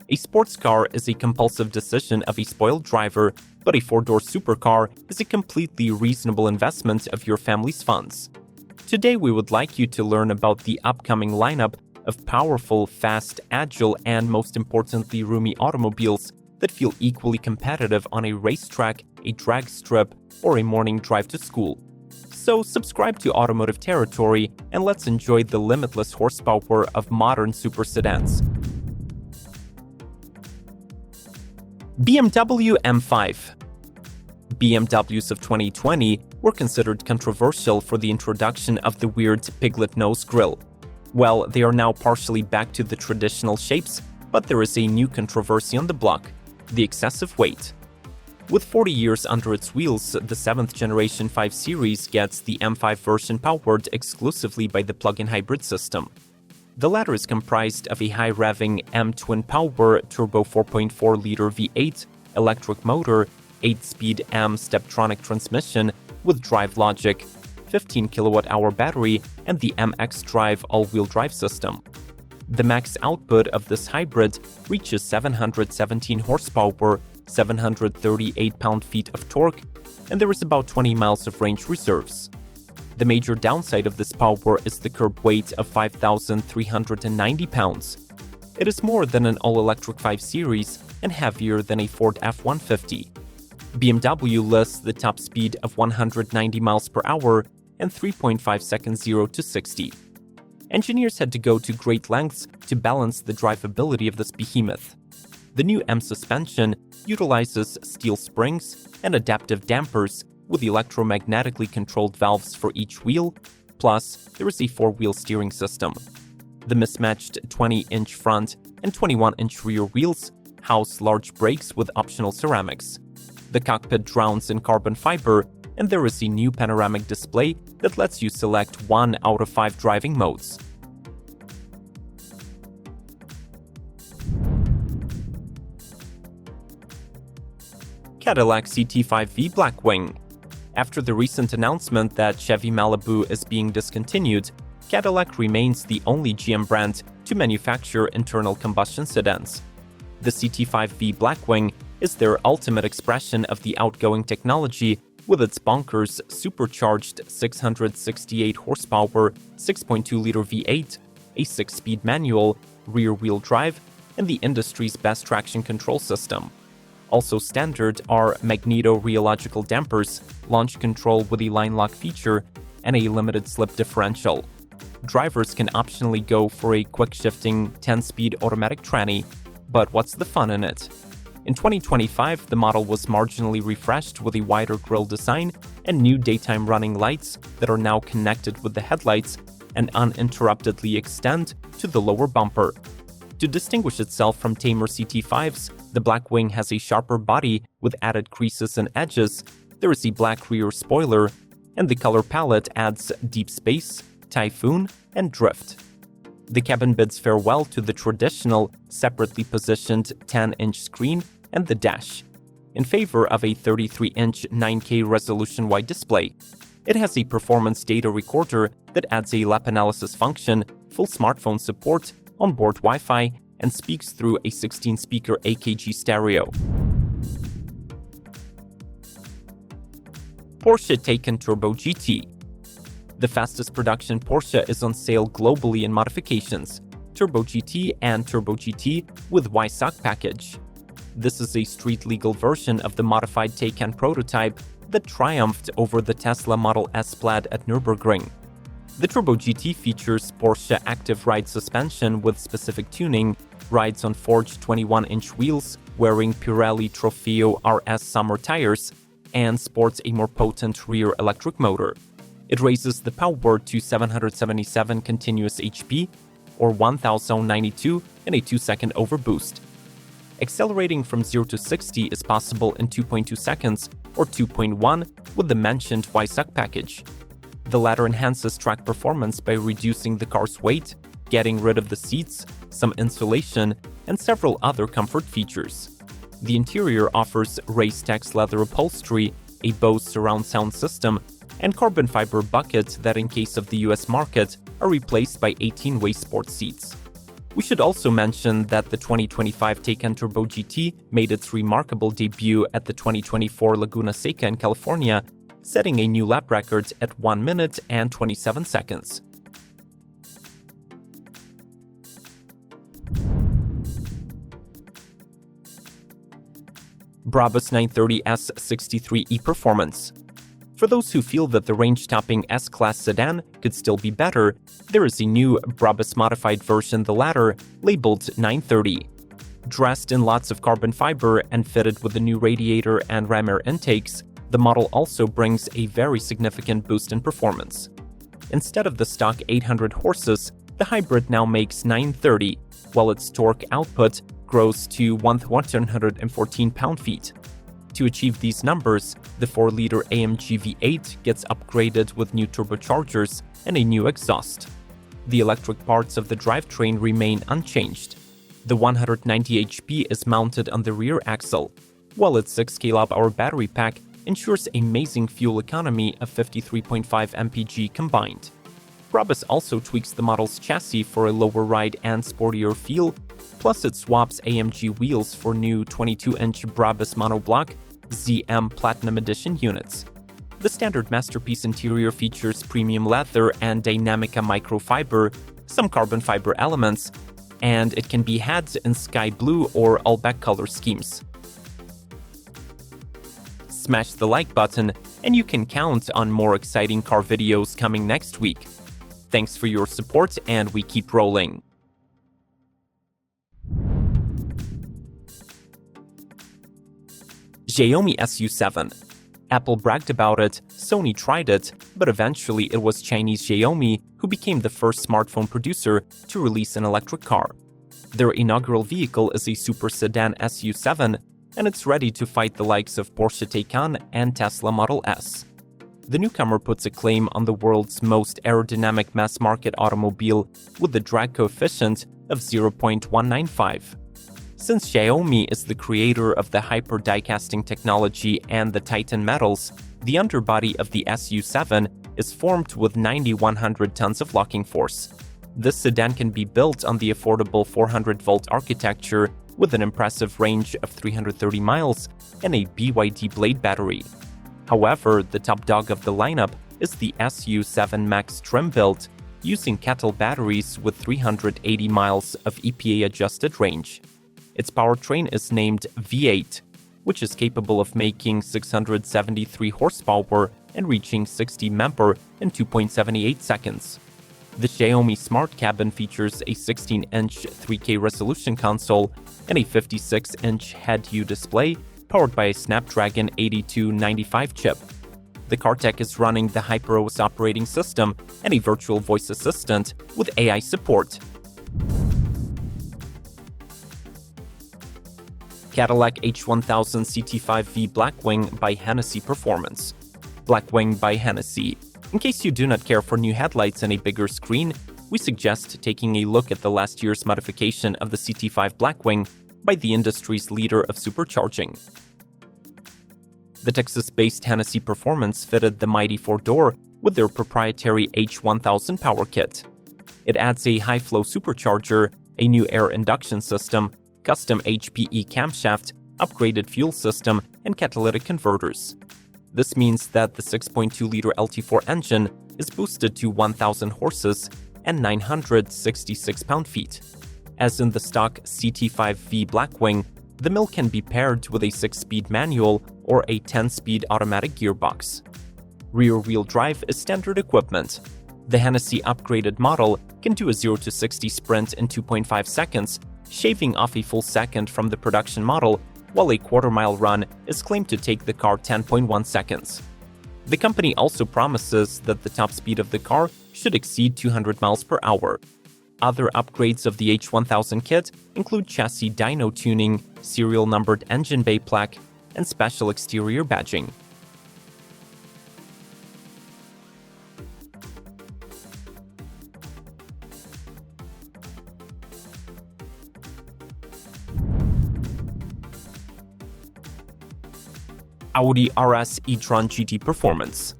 A sports car is a compulsive decision of a spoiled driver, but a four-door supercar is a completely reasonable investment of your family's funds. Today we would like you to learn about the upcoming lineup of powerful, fast, agile, and most importantly roomy automobiles that feel equally competitive on a racetrack, a drag strip, or a morning drive to school. So subscribe to Automotive Territory and let's enjoy the limitless horsepower of modern super sedans. BMW M5. BMWs of 2020 were considered controversial for the introduction of the weird piglet nose grille. Well, they are now partially back to the traditional shapes, but there is a new controversy on the block: the excessive weight. With 40 years under its wheels, the 7th generation 5 Series gets the M5 version powered exclusively by the plug-in hybrid system. The latter is comprised of a high-revving M twin-power turbo 4.4-liter V8 electric motor, 8-speed M Steptronic transmission with drive logic, 15 kWh battery, and the MX Drive all-wheel drive system. The max output of this hybrid reaches 717 horsepower, 738 pound-feet of torque, and there is about 20 miles of range reserves. The major downside of this power is the curb weight of 5,390 pounds. It is more than an all-electric 5 Series and heavier than a Ford F-150. BMW lists the top speed of 190 miles per hour and 3.5 seconds 0 to 60. Engineers had to go to great lengths to balance the drivability of this behemoth. The new M suspension utilizes steel springs and adaptive dampers with electromagnetically controlled valves for each wheel, plus there is a 4-wheel steering system. The mismatched 20-inch front and 21-inch rear wheels house large brakes with optional ceramics. The cockpit drowns in carbon fiber, and there is a new panoramic display that lets you select 1 out of 5 driving modes. Cadillac CT5V Blackwing. After the recent announcement that Chevy Malibu is being discontinued, Cadillac remains the only GM brand to manufacture internal combustion sedans. The CT5V Blackwing is their ultimate expression of the outgoing technology with its bonkers supercharged 668 horsepower 6.2-liter V8, a 6-speed manual, rear-wheel drive, and the industry's best traction control system. Also standard are magneto-rheological dampers, launch control with a line lock feature, and a limited slip differential. Drivers can optionally go for a quick-shifting 10-speed automatic tranny, but what's the fun in it? In 2025, the model was marginally refreshed with a wider grille design and new daytime running lights that are now connected with the headlights and uninterruptedly extend to the lower bumper. To distinguish itself from tamer CT5s, the Blackwing has a sharper body with added creases and edges, there is a black rear spoiler, and the color palette adds deep space, typhoon, and drift. The cabin bids farewell to the traditional, separately positioned 10-inch screen and the dash, in favor of a 33-inch 9K resolution-wide display. It has a performance data recorder that adds a lap analysis function, full smartphone support, onboard Wi-Fi, and speaks through a 16-speaker AKG stereo. Porsche Taycan Turbo GT. The fastest production Porsche is on sale globally in modifications, Turbo GT and Turbo GT with Y-Sock package. This is a street-legal version of the modified Taycan prototype that triumphed over the Tesla Model S Plaid at Nürburgring. The Turbo GT features Porsche Active Ride suspension with specific tuning, rides on forged 21-inch wheels, wearing Pirelli Trofeo RS summer tires, and sports a more potent rear electric motor. It raises the power to 777 continuous HP, or 1092 in a 2-second overboost. Accelerating from 0 to 60 is possible in 2.2 seconds, or 2.1 with the mentioned Y-Sock package. The latter enhances track performance by reducing the car's weight, getting rid of the seats, some insulation, and several other comfort features. The interior offers Racetrack leather upholstery, a Bose surround sound system, and carbon fiber buckets that in case of the US market are replaced by 18-way sports seats. We should also mention that the 2025 Taycan Turbo GT made its remarkable debut at the 2024 Laguna Seca in California, setting a new lap record at 1 minute and 27 seconds. Brabus 930S 63E Performance. For those who feel that the range-topping S-Class sedan could still be better, there is a new Brabus modified version, the latter, labeled 930. Dressed in lots of carbon fiber and fitted with the new radiator and ram air intakes, the model also brings a very significant boost in performance. Instead of the stock 800 horses, the hybrid now makes 930, while its torque output grows to 114 pound-feet. To achieve these numbers, the 4-liter AMG V8 gets upgraded with new turbochargers and a new exhaust. The electric parts of the drivetrain remain unchanged. The 190 HP is mounted on the rear axle, while its 6 kWh battery pack ensures amazing fuel economy of 53.5 mpg combined. Brabus also tweaks the model's chassis for a lower ride and sportier feel, plus it swaps AMG wheels for new 22-inch Brabus monoblock ZM Platinum Edition units. The standard masterpiece interior features premium leather and Dynamica microfiber, some carbon fiber elements, and it can be had in sky blue or all-black color schemes. Smash the like button, and you can count on more exciting car videos coming next week. Thanks for your support, and we keep rolling. Xiaomi SU7. Apple bragged about it, Sony tried it, but eventually it was Chinese Xiaomi who became the first smartphone producer to release an electric car. Their inaugural vehicle is a super sedan SU7, and it's ready to fight the likes of Porsche Taycan and Tesla Model S. The newcomer puts a claim on the world's most aerodynamic mass-market automobile with a drag coefficient of 0.195. Since Xiaomi is the creator of the hyper die-casting technology and the Titan metals, the underbody of the SU7 is formed with 9,100 tons of locking force. This sedan can be built on the affordable 400-volt architecture with an impressive range of 330 miles and a BYD Blade battery. However, the top dog of the lineup is the SU7 Max trim build, using Kettle batteries with 380 miles of EPA-adjusted range. Its powertrain is named V8, which is capable of making 673 horsepower and reaching 60 mph in 2.78 seconds. The Xiaomi Smart Cabin features a 16-inch 3K resolution console and a 56-inch head-view display powered by a Snapdragon 8295 chip. The car tech is running the HyperOS operating system and a virtual voice assistant with AI support. Cadillac H1000 CT5V Blackwing by Hennessey Performance. Blackwing by Hennessey. In case you do not care for new headlights and a bigger screen, we suggest taking a look at the last year's modification of the CT5 Blackwing by the industry's leader of supercharging. The Texas-based Hennessey Performance fitted the mighty four-door with their proprietary H1000 power kit. It adds a high-flow supercharger, a new air induction system, custom HPE camshaft, upgraded fuel system, and catalytic converters. This means that the 6.2-liter LT4 engine is boosted to 1,000 horses and 966 pound-feet. As in the stock CT5V Blackwing, the mill can be paired with a 6-speed manual or a 10-speed automatic gearbox. Rear-wheel drive is standard equipment. The Hennessey upgraded model can do a 0-60 sprint in 2.5 seconds, shaving off a full second from the production model, while a quarter-mile run is claimed to take the car 10.1 seconds. The company also promises that the top speed of the car should exceed 200 miles per hour. Other upgrades of the H1000 kit include chassis dyno tuning, serial-numbered engine bay plaque, and special exterior badging. Audi RS e-Tron GT Performance.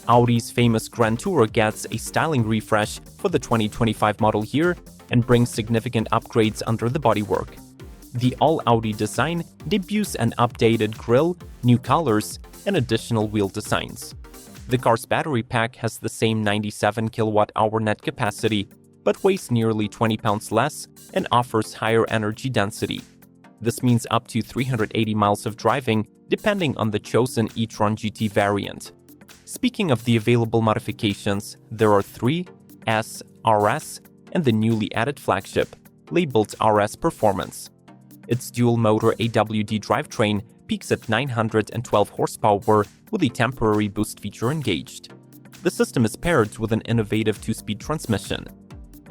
Audi's famous Grand Tourer gets a styling refresh for the 2025 model year, and brings significant upgrades under the bodywork. The all-Audi design debuts an updated grille, new colors, and additional wheel designs. The car's battery pack has the same 97 kWh net capacity, but weighs nearly 20 pounds less and offers higher energy density. This means up to 380 miles of driving, depending on the chosen e-Tron GT variant. Speaking of the available modifications, there are 3, S, RS, and the newly added flagship, labeled RS Performance. Its dual-motor AWD drivetrain peaks at 912 horsepower with a temporary boost feature engaged. The system is paired with an innovative 2-speed transmission.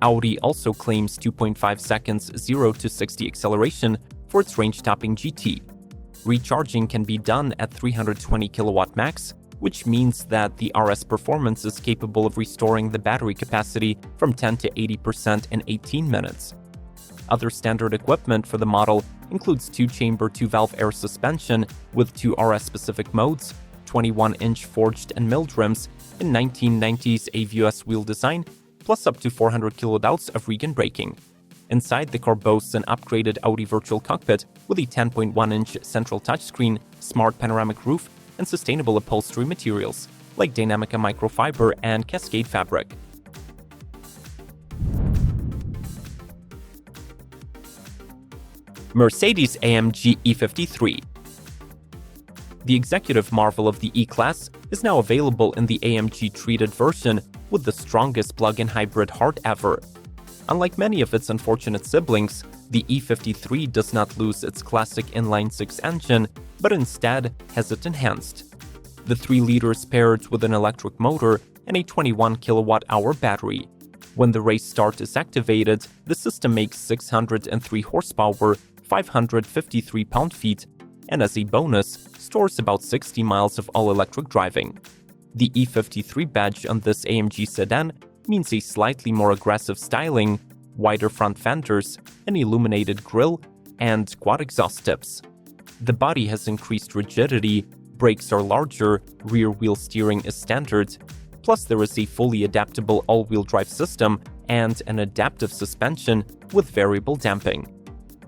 Audi also claims 2.5 seconds 0 to 60 acceleration for its range-topping GT. Recharging can be done at 320 kW max, which means that the RS Performance is capable of restoring the battery capacity from 10 to 80% in 18 minutes. Other standard equipment for the model includes 2-chamber 2-valve air suspension with 2 RS-specific modes, 21-inch forged and milled rims in 1990s AVUS wheel design, plus up to 400 kilonewtons of regen braking. Inside, the car boasts an upgraded Audi virtual cockpit with a 10.1-inch central touchscreen, smart panoramic roof, and sustainable upholstery materials like Dynamica microfiber and Cascade fabric. Mercedes AMG E53. The executive marvel of the E-Class is now available in the AMG treated version with the strongest plug-in hybrid heart ever. Unlike many of its unfortunate siblings, the E53 does not lose its classic inline-six engine, but instead has it enhanced. The 3-liter is paired with an electric motor and a 21 kWh battery. When the race start is activated, the system makes 603 horsepower, 553 pound-feet, and as a bonus, stores about 60 miles of all-electric driving. The E53 badge on this AMG sedan means a slightly more aggressive styling, wider front fenders, an illuminated grille, and quad exhaust tips. The body has increased rigidity, brakes are larger, rear-wheel steering is standard, plus there is a fully adaptable all-wheel drive system and an adaptive suspension with variable damping.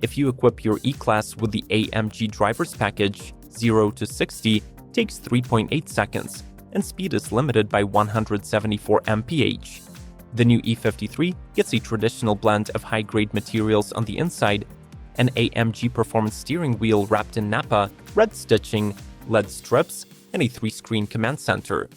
If you equip your E-Class with the AMG driver's package, 0 to 60 takes 3.8 seconds, and speed is limited by 174 mph. The new E53 gets a traditional blend of high-grade materials on the inside, an AMG performance steering wheel wrapped in Nappa, red stitching, LED strips, and a 3-screen command center.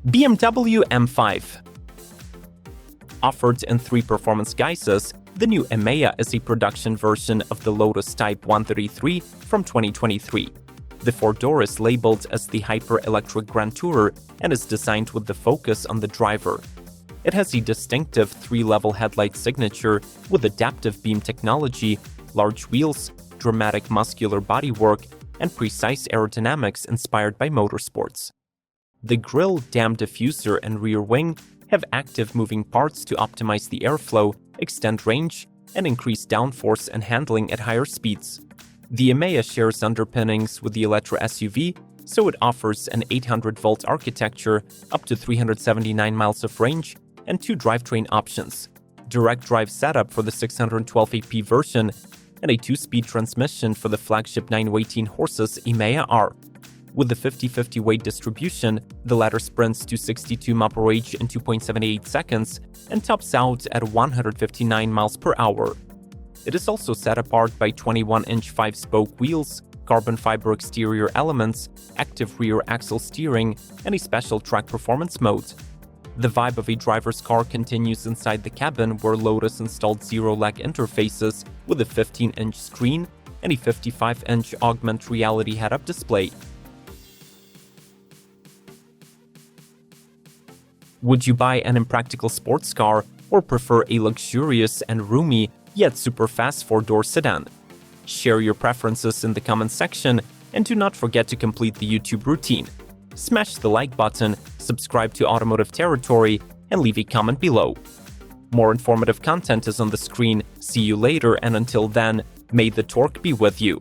BMW M5. Offered in 3 performance guises, the new Emeya is a production version of the Lotus Type 133 from 2023. The 4-door is labeled as the Hyper-Electric Grand Tourer and is designed with the focus on the driver. It has a distinctive 3-level headlight signature with adaptive beam technology, large wheels, dramatic muscular bodywork, and precise aerodynamics inspired by motorsports. The grille, dam diffuser, and rear wing have active moving parts to optimize the airflow, extend range, and increase downforce and handling at higher speeds. The Emeya shares underpinnings with the Electra SUV, so it offers an 800-volt architecture, up to 379 miles of range, and 2 drivetrain options: direct drive setup for the 612 AP version, and a 2-speed transmission for the flagship 918 horses Emeya R. With the 50-50 weight distribution, the latter sprints to 62 mph in 2.78 seconds and tops out at 159 miles per hour. It is also set apart by 21-inch 5-spoke wheels, carbon fiber exterior elements, active rear axle steering, and a special track performance mode. The vibe of a driver's car continues inside the cabin, where Lotus installed zero-lag interfaces with a 15-inch screen and a 55-inch augmented reality head-up display. Would you buy an impractical sports car or prefer a luxurious and roomy yet super fast 4-door sedan? Share your preferences in the comments section and do not forget to complete the YouTube routine. Smash the like button, subscribe to Automotive Territory, and leave a comment below. More informative content is on the screen. See you later, and until then, may the torque be with you.